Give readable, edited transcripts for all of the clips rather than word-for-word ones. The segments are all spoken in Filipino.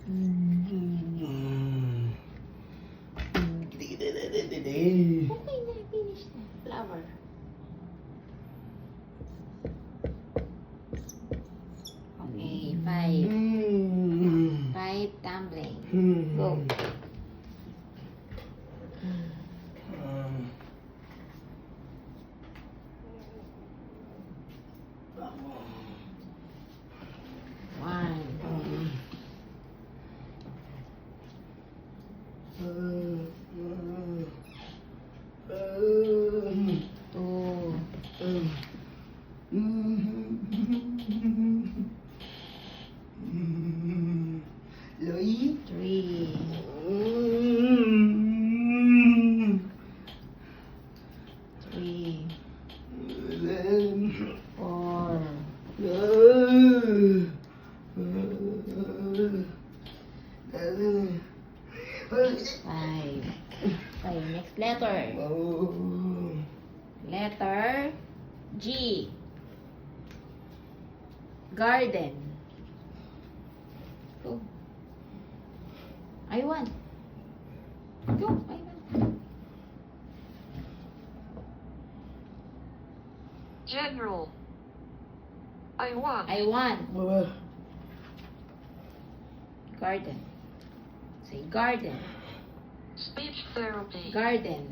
Okay na, finish na. Flower. Okay, 5. 5 tumbling. Go. Loi. 3. 3. 4. 5. Okay, next letter. Letter G. Garden. Go. I want. Go. I want. General. I want. I want. Garden. Say garden. Speech therapy. Garden.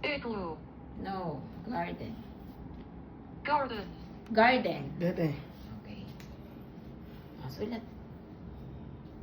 Igloo. No. Garden. Garden. Garden. Dati. Okay. Sulat.